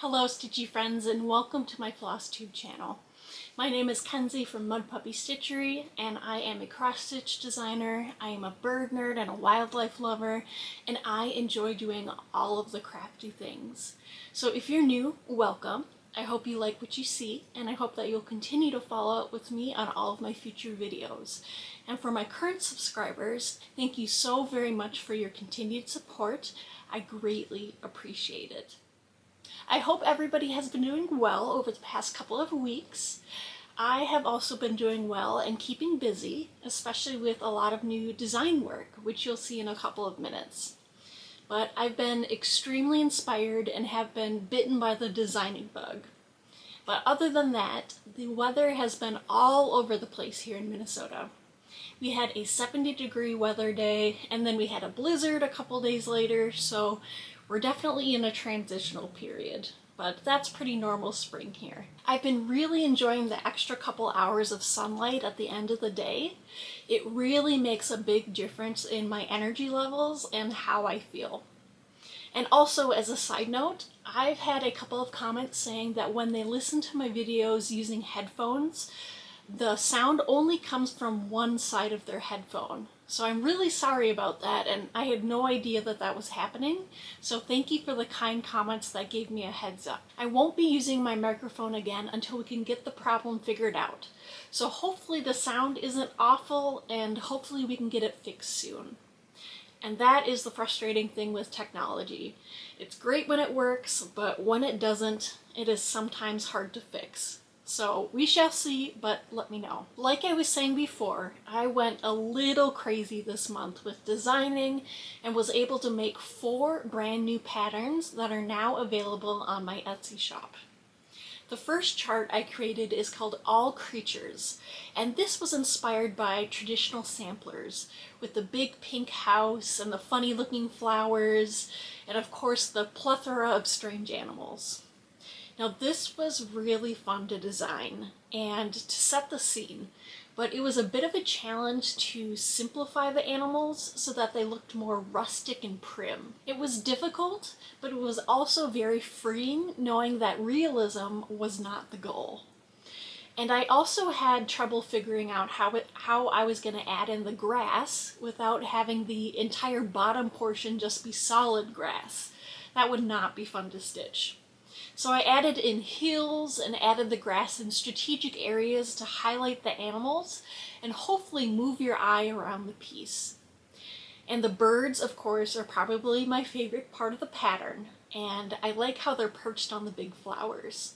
Hello Stitchy friends and welcome to my Flosstube channel. My name is Kenzie from Mud Puppy Stitchery and I am a cross-stitch designer, I am a bird nerd and a wildlife lover, and I enjoy doing all of the crafty things. So if you're new, welcome. I hope you like what you see and I hope that you'll continue to follow up with me on all of my future videos. And for my current subscribers, thank you so very much for your continued support. I greatly appreciate it. I hope everybody has been doing well over the past couple of weeks. I have also been doing well and keeping busy, especially with a lot of new design work, which you'll see in a couple of minutes. But I've been extremely inspired and have been bitten by the designing bug. But other than that, the weather has been all over the place here in Minnesota. We had a 70-degree weather day, and then we had a blizzard a couple days later, so we're definitely in a transitional period, but that's pretty normal spring here. I've been really enjoying the extra couple hours of sunlight at the end of the day. It really makes a big difference in my energy levels and how I feel. And also, as a side note, I've had a couple of comments saying that when they listen to my videos using headphones, the sound only comes from one side of their headphone. So I'm really sorry about that, and I had no idea that that was happening. So thank you for the kind comments that gave me a heads up. I won't be using my microphone again until we can get the problem figured out. So hopefully the sound isn't awful, and hopefully we can get it fixed soon. And that is the frustrating thing with technology. It's great when it works, but when it doesn't, it is sometimes hard to fix. So we shall see, but let me know. Like I was saying before, I went a little crazy this month with designing and was able to make 4 brand new patterns that are now available on my Etsy shop. The first chart I created is called All Creatures, and this was inspired by traditional samplers with the big pink house and the funny looking flowers, and of course the plethora of strange animals. Now this was really fun to design and to set the scene, but it was a bit of a challenge to simplify the animals so that they looked more rustic and prim. It was difficult, but it was also very freeing knowing that realism was not the goal. And I also had trouble figuring out how I was going to add in the grass without having the entire bottom portion just be solid grass. That would not be fun to stitch. So I added in hills and added the grass in strategic areas to highlight the animals and hopefully move your eye around the piece. And the birds, of course, are probably my favorite part of the pattern, and I like how they're perched on the big flowers.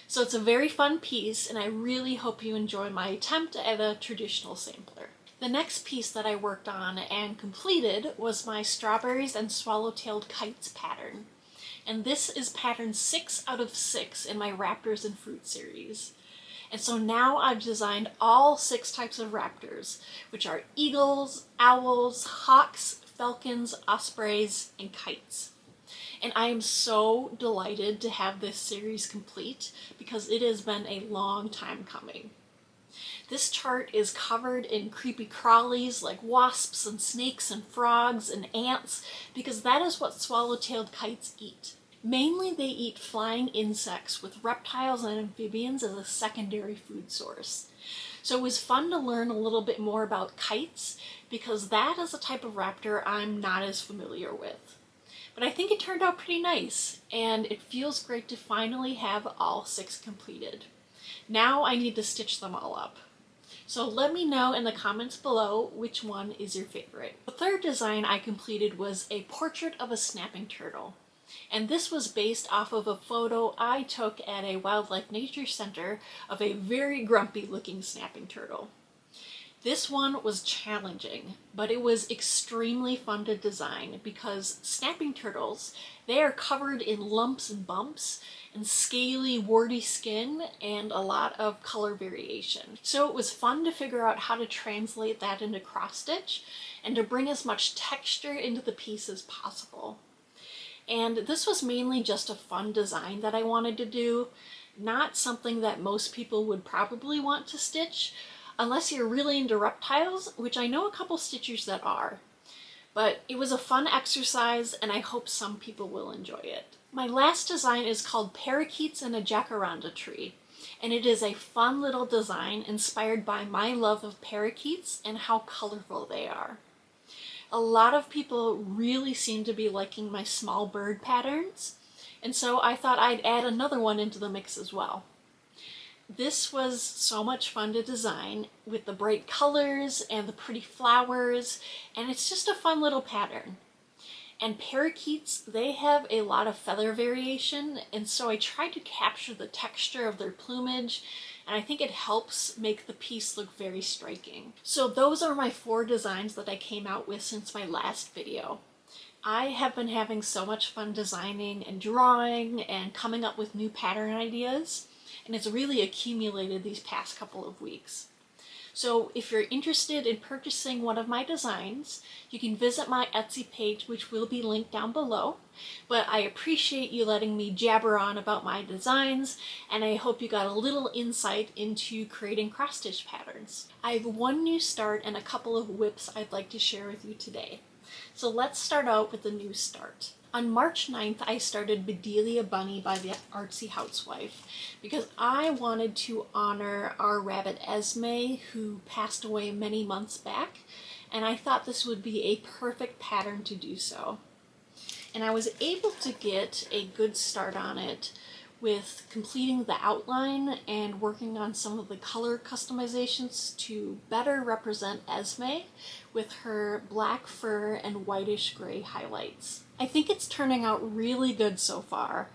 So it's a very fun piece, and I really hope you enjoy my attempt at a traditional sampler. The next piece that I worked on and completed was my Strawberries and Swallow-tailed Kites pattern. And this is pattern 6 out of 6 in my Raptors and Fruit series. And so now I've designed all 6 types of raptors, which are eagles, owls, hawks, falcons, ospreys, and kites. And I am so delighted to have this series complete because it has been a long time coming. This chart is covered in creepy crawlies like wasps and snakes and frogs and ants because that is what swallow-tailed kites eat. Mainly they eat flying insects with reptiles and amphibians as a secondary food source. So it was fun to learn a little bit more about kites because that is a type of raptor I'm not as familiar with. But I think it turned out pretty nice and it feels great to finally have all 6 completed. Now I need to stitch them all up. So let me know in the comments below which one is your favorite. The third design I completed was a portrait of a snapping turtle. And this was based off of a photo I took at a wildlife nature center of a very grumpy looking snapping turtle. This one was challenging, but it was extremely fun to design because snapping turtles, they are covered in lumps and bumps and scaly, warty skin and a lot of color variation. So it was fun to figure out how to translate that into cross stitch and to bring as much texture into the piece as possible. And this was mainly just a fun design that I wanted to do, not something that most people would probably want to stitch, unless you're really into reptiles, which I know a couple stitchers that are. But it was a fun exercise and I hope some people will enjoy it. My last design is called Parakeets and a Jacaranda Tree, and it is a fun little design inspired by my love of parakeets and how colorful they are. A lot of people really seem to be liking my small bird patterns, and so I thought I'd add another one into the mix as well. This was so much fun to design with the bright colors and the pretty flowers, and it's just a fun little pattern. And parakeets, they have a lot of feather variation, and so I tried to capture the texture of their plumage, and I think it helps make the piece look very striking. So those are my 4 designs that I came out with since my last video. I have been having so much fun designing and drawing and coming up with new pattern ideas, and it's really accumulated these past couple of weeks. So if you're interested in purchasing one of my designs, you can visit my Etsy page, which will be linked down below. But I appreciate you letting me jabber on about my designs, and I hope you got a little insight into creating cross-stitch patterns. I have one new start and a couple of whips I'd like to share with you today. So let's start out with the new start. On March 9th, I started Bedelia Bunny by the Artsy Housewife because I wanted to honor our rabbit Esme, who passed away many months back, and I thought this would be a perfect pattern to do so. And I was able to get a good start on it with completing the outline and working on some of the color customizations to better represent Esme with her black fur and whitish gray highlights. I think it's turning out really good so far,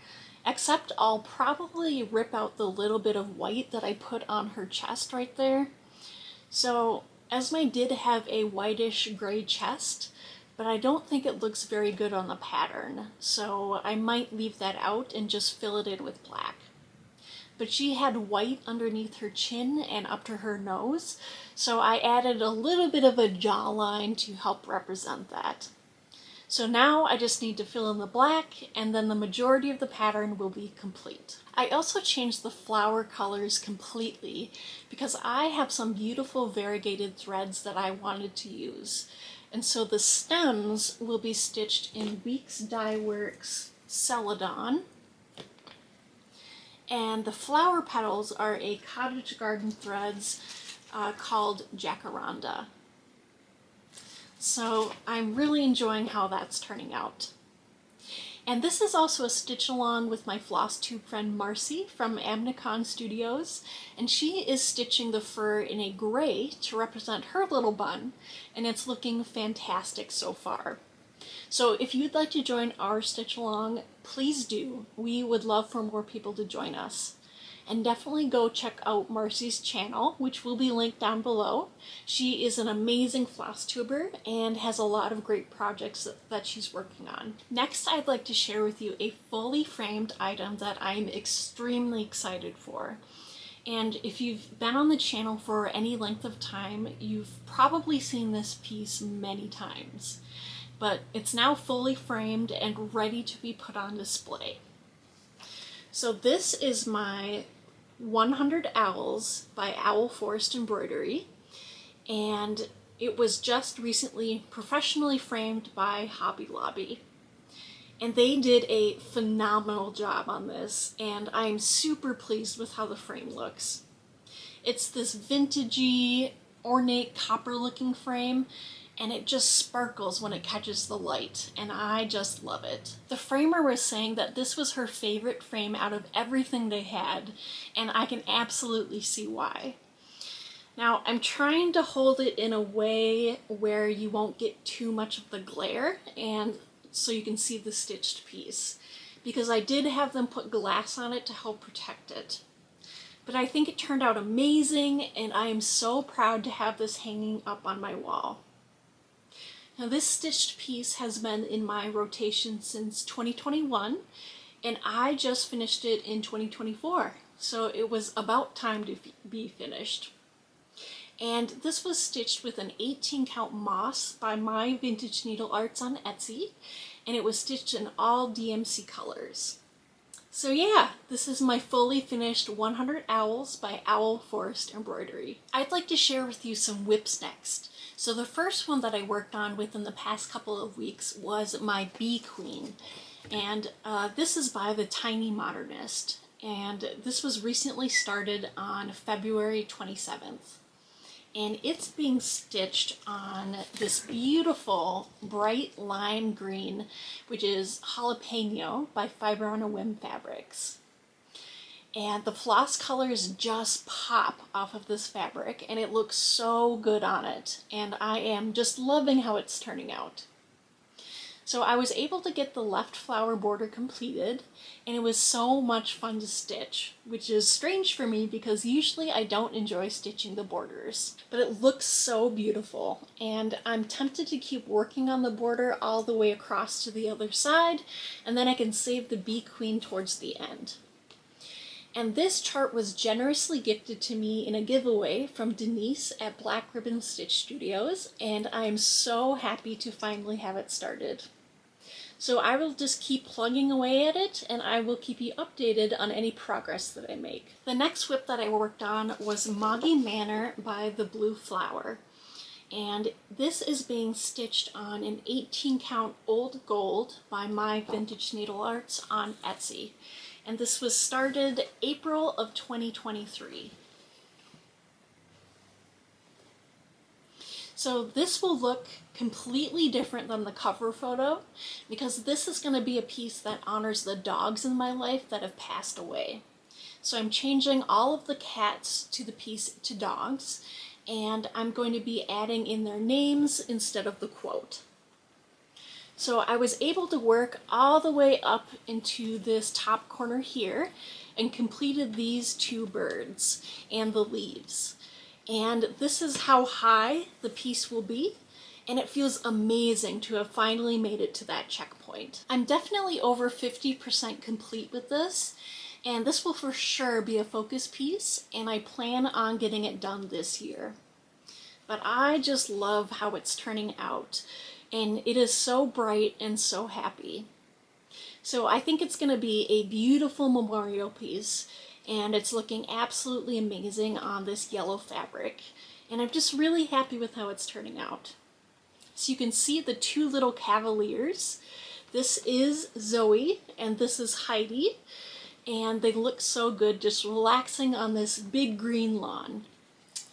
except I'll probably rip out the little bit of white that I put on her chest right there. So Esme did have a whitish gray chest, but I don't think it looks very good on the pattern, so I might leave that out and just fill it in with black. But she had white underneath her chin and up to her nose, so I added a little bit of a jawline to help represent that. So now I just need to fill in the black, and then the majority of the pattern will be complete. I also changed the flower colors completely because I have some beautiful variegated threads that I wanted to use. And so the stems will be stitched in Weeks Dye Works Celadon, and the flower petals are a Cottage Garden Threads called Jacaranda. So I'm really enjoying how that's turning out. And this is also a stitch along with my Flosstube friend Marcy from Amnicon Studios, and she is stitching the fur in a gray to represent her little bun, and it's looking fantastic so far. So if you'd like to join our stitch along, please do. We would love for more people to join us. And definitely go check out Marcy's channel, which will be linked down below. She is an amazing floss tuber and has a lot of great projects that she's working on. Next, I'd like to share with you a fully framed item that I'm extremely excited for. And if you've been on the channel for any length of time, you've probably seen this piece many times. But it's now fully framed and ready to be put on display. So this is my 100 Owls by Owl Forest Embroidery, and it was just recently professionally framed by Hobby Lobby. And they did a phenomenal job on this, and I'm super pleased with how the frame looks. It's this vintagey, ornate copper-looking frame, and it just sparkles when it catches the light, and I just love it. The framer was saying that this was her favorite frame out of everything they had, and I can absolutely see why. Now, I'm trying to hold it in a way where you won't get too much of the glare, and so you can see the stitched piece, because I did have them put glass on it to help protect it. But I think it turned out amazing, and I am so proud to have this hanging up on my wall. Now, this stitched piece has been in my rotation since 2021, and I just finished it in 2024, so it was about time to be finished. And this was stitched with an 18 count moss by My Vintage Needle Arts on Etsy, and it was stitched in all DMC colors. So yeah, this is my fully finished 100 Owls by Owl Forest Embroidery. I'd like to share with you some whips next. So the first one that I worked on within the past couple of weeks was my Bee Queen. And this is by the Tiny Modernist, and this was recently started on February 27th. And it's being stitched on this beautiful bright lime green, which is Jalapeno by Fiber on a Whim Fabrics. And the floss colors just pop off of this fabric, and it looks so good on it. And I am just loving how it's turning out. So I was able to get the left flower border completed, and it was so much fun to stitch, which is strange for me because usually I don't enjoy stitching the borders. But it looks so beautiful, and I'm tempted to keep working on the border all the way across to the other side, and then I can save the bee queen towards the end. And this chart was generously gifted to me in a giveaway from Denise at Black Ribbon Stitch Studios, and I'm so happy to finally have it started. So I will just keep plugging away at it, and I will keep you updated on any progress that I make. The next whip that I worked on was Moggy Manor by the Blue Flower. And this is being stitched on an 18 count old gold by My Vintage Needle Arts on Etsy. And this was started April of 2023. So this will look completely different than the cover photo because this is going to be a piece that honors the dogs in my life that have passed away. So I'm changing all of the cats to the piece to dogs, and I'm going to be adding in their names instead of the quote. So I was able to work all the way up into this top corner here and completed these two birds and the leaves. And this is how high the piece will be, and it feels amazing to have finally made it to that checkpoint. I'm definitely over 50% complete with this, and this will for sure be a focus piece, and I plan on getting it done this year. But I just love how it's turning out, and it is so bright and so happy. So I think it's going to be a beautiful memorial piece, and it's looking absolutely amazing on this yellow fabric, and I'm just really happy with how it's turning out. So you can see the two little cavaliers. This is Zoe and this is Heidi, and they look so good just relaxing on this big green lawn.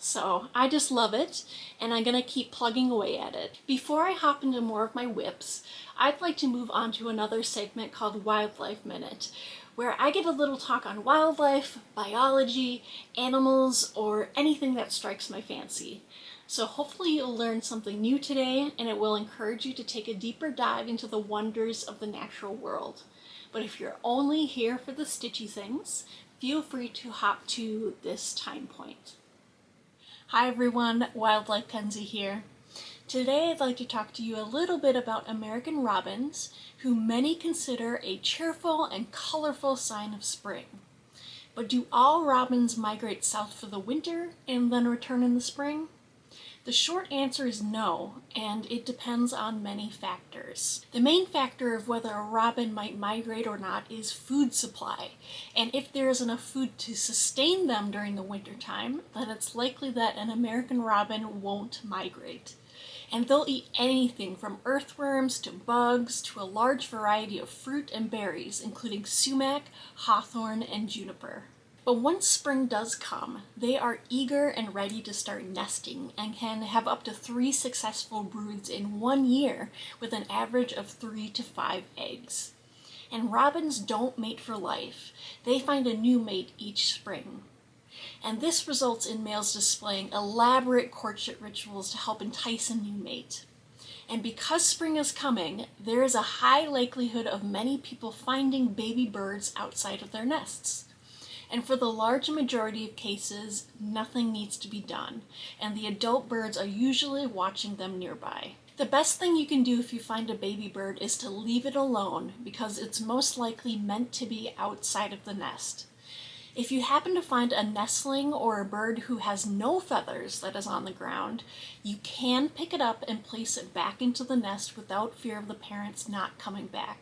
So I just love it, and I'm gonna keep plugging away at it. Before I hop into more of my whips, I'd like to move on to another segment called Wildlife Minute, where I give a little talk on wildlife, biology, animals, or anything that strikes my fancy. So hopefully you'll learn something new today, and it will encourage you to take a deeper dive into the wonders of the natural world. But if you're only here for the stitchy things, feel free to hop to this time point. Hi everyone, Wildlife Kenzie here. Today I'd like to talk to you a little bit about American robins, who many consider a cheerful and colorful sign of spring. But do all robins migrate south for the winter and then return in the spring? The short answer is no, and it depends on many factors. The main factor of whether a robin might migrate or not is food supply, and if there is enough food to sustain them during the winter time, then it's likely that an American robin won't migrate. And they'll eat anything from earthworms to bugs to a large variety of fruit and berries, including sumac, hawthorn, and juniper. But once spring does come, they are eager and ready to start nesting and can have up to 3 successful broods in 1 year with an average of 3 to 5 eggs. And robins don't mate for life. They find a new mate each spring. And this results in males displaying elaborate courtship rituals to help entice a new mate. And because spring is coming, there is a high likelihood of many people finding baby birds outside of their nests. And for the large majority of cases, nothing needs to be done, and the adult birds are usually watching them nearby. The best thing you can do if you find a baby bird is to leave it alone, because it's most likely meant to be outside of the nest. If you happen to find a nestling or a bird who has no feathers that is on the ground, you can pick it up and place it back into the nest without fear of the parents not coming back.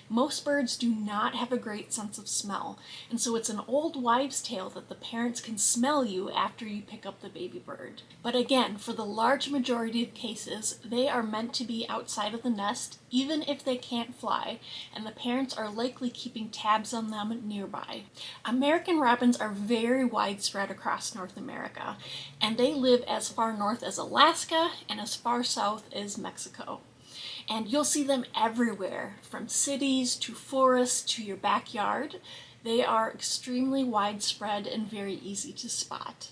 Most birds do not have a great sense of smell, and so it's an old wives' tale that the parents can smell you after you pick up the baby bird. But again, for the large majority of cases, they are meant to be outside of the nest, even if they can't fly, and the parents are likely keeping tabs on them nearby. American robins are very widespread across North America, and they live as far north as Alaska and as far south as Mexico. And you'll see them everywhere, from cities to forests to your backyard. They are extremely widespread and very easy to spot.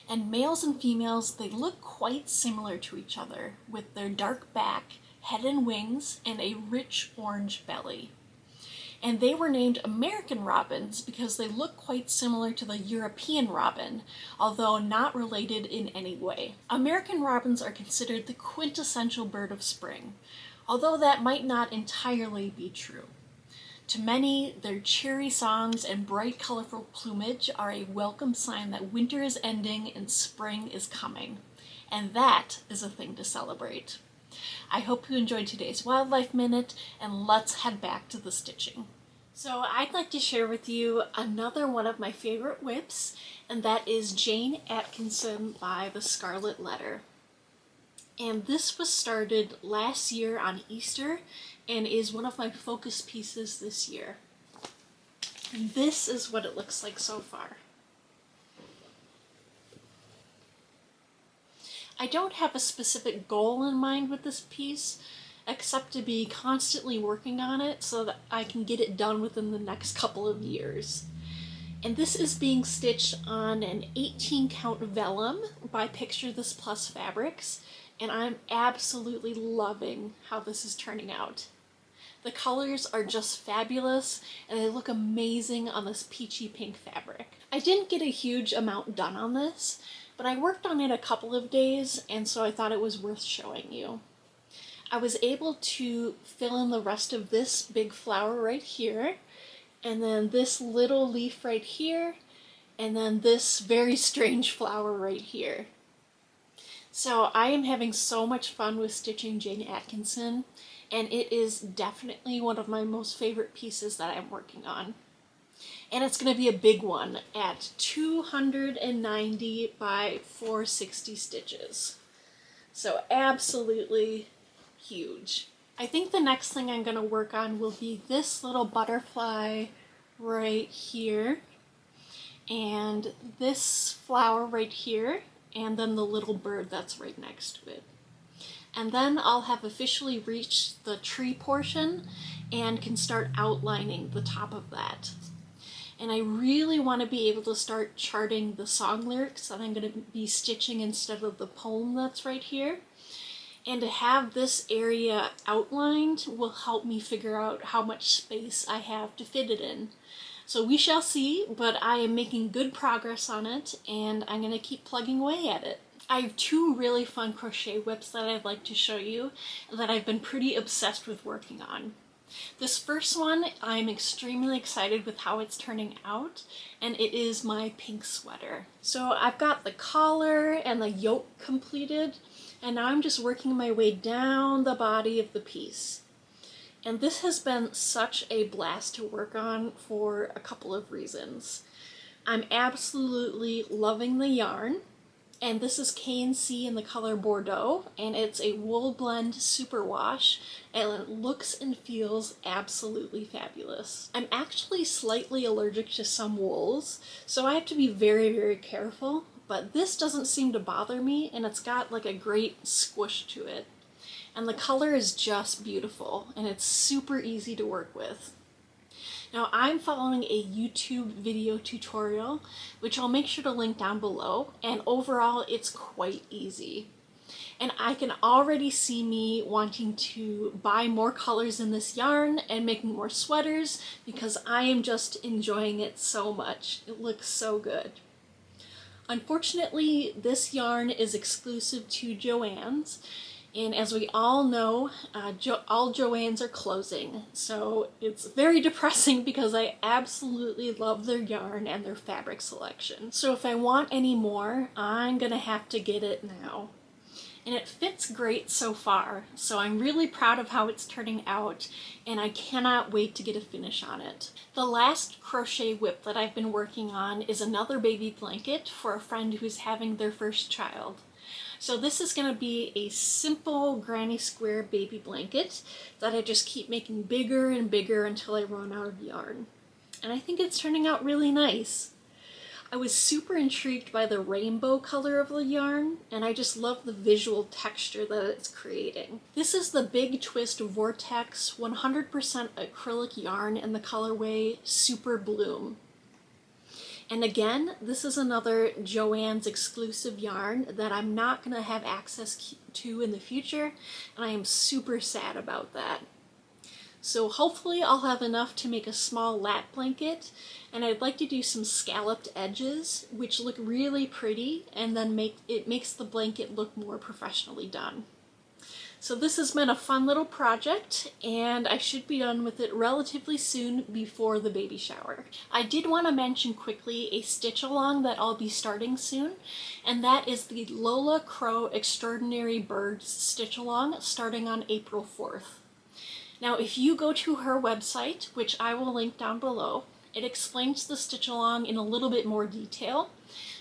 And males and females, they look quite similar to each other, with their dark back, head and wings, and a rich orange belly. And they were named American robins because they look quite similar to the European robin, although not related in any way. American robins are considered the quintessential bird of spring, although that might not entirely be true. To many, their cheery songs and bright, colorful plumage are a welcome sign that winter is ending and spring is coming. And that is a thing to celebrate. I hope you enjoyed today's Wildlife Minute, and let's head back to the stitching. So I'd like to share with you another one of my favorite whips, and that is Jane Atkinson by the Scarlet Letter. And this was started last year on Easter and is one of my focus pieces this year. And this is what it looks like so far. I don't have a specific goal in mind with this piece, except to be constantly working on it so that I can get it done within the next couple of years. And this is being stitched on an 18 count vellum by Picture This Plus Fabrics, and I'm absolutely loving how this is turning out. The colors are just fabulous, and they look amazing on this peachy pink fabric. I didn't get a huge amount done on this, but I worked on it a couple of days, and so I thought it was worth showing you. I was able to fill in the rest of this big flower right here, and then this little leaf right here, and then this very strange flower right here. So I am having so much fun with stitching Jane Atkinson, and it is definitely one of my most favorite pieces that I'm working on. And it's going to be a big one at 290 by 460 stitches. So absolutely huge. I think the next thing I'm going to work on will be this little butterfly right here, and this flower right here, and then the little bird that's right next to it. And then I'll have officially reached the tree portion and can start outlining the top of that. And I really want to be able to start charting the song lyrics that I'm going to be stitching instead of the poem that's right here. And to have this area outlined will help me figure out how much space I have to fit it in. So we shall see, but I am making good progress on it, and I'm going to keep plugging away at it. I have two really fun crochet whips that I'd like to show you that I've been pretty obsessed with working on. This first one, I'm extremely excited with how it's turning out, and it is my pink sweater. So I've got the collar and the yoke completed, and now I'm just working my way down the body of the piece. And this has been such a blast to work on for a couple of reasons. I'm absolutely loving the yarn, and this is K&C in the color Bordeaux, and it's a wool blend superwash, and it looks and feels absolutely fabulous. I'm actually slightly allergic to some wools, so I have to be very, very careful, but this doesn't seem to bother me, and it's got like a great squish to it. And the color is just beautiful, and it's super easy to work with. Now I'm following a YouTube video tutorial, which I'll make sure to link down below, and overall it's quite easy. And I can already see me wanting to buy more colors in this yarn and making more sweaters because I am just enjoying it so much. It looks so good. Unfortunately, this yarn is exclusive to Joann's, and as we all know, all Joann's are closing, so it's very depressing because I absolutely love their yarn and their fabric selection. So if I want any more, I'm gonna have to get it now. and it fits great so far. So I'm really proud of how it's turning out, and I cannot wait to get a finish on it. The last crochet whip that I've been working on is another baby blanket for a friend who's having their first child. So this is going to be a simple granny square baby blanket that I just keep making bigger and bigger until I run out of yarn. And I think it's turning out really nice. I was super intrigued by the rainbow color of the yarn, and I just love the visual texture that it's creating. This is the Big Twist Vortex 100% acrylic yarn in the colorway Super Bloom. And again, this is another Joann's exclusive yarn that I'm not going to have access to in the future, and I am super sad about that. So hopefully I'll have enough to make a small lap blanket, and I'd like to do some scalloped edges, which look really pretty, and then it makes the blanket look more professionally done. So this has been a fun little project, and I should be done with it relatively soon before the baby shower. I did want to mention quickly a stitch along that I'll be starting soon, and that is the Lola Crow Extraordinary Birds stitch along starting on April 4th. Now if you go to her website, which I will link down below, it explains the stitch along in a little bit more detail,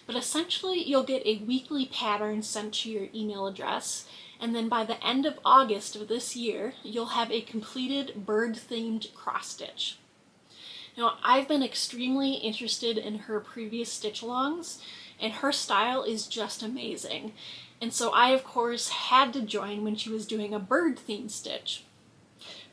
but essentially you'll get a weekly pattern sent to your email address, and then by the end of August of this year, you'll have a completed bird-themed cross-stitch. Now, I've been extremely interested in her previous stitch-alongs, and her style is just amazing. And so I, of course, had to join when she was doing a bird-themed stitch.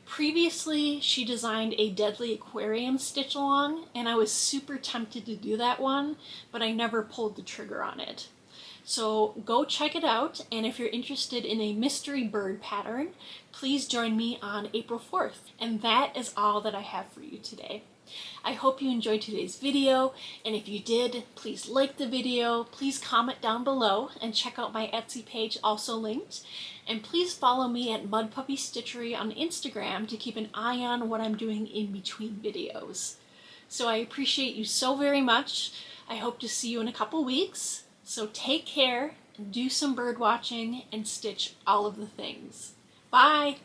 Previously, she designed a Deadly Aquarium stitch-along, and I was super tempted to do that one, but I never pulled the trigger on it. So go check it out, and if you're interested in a mystery bird pattern, please join me on April 4th. And that is all that I have for you today. I hope you enjoyed today's video, and if you did, please like the video, please comment down below, and check out my Etsy page also linked. And please follow me at Mud Puppy Stitchery on Instagram to keep an eye on what I'm doing in between videos. So I appreciate you so very much. I hope to see you in a couple weeks. So take care, do some bird watching, and stitch all of the things. Bye!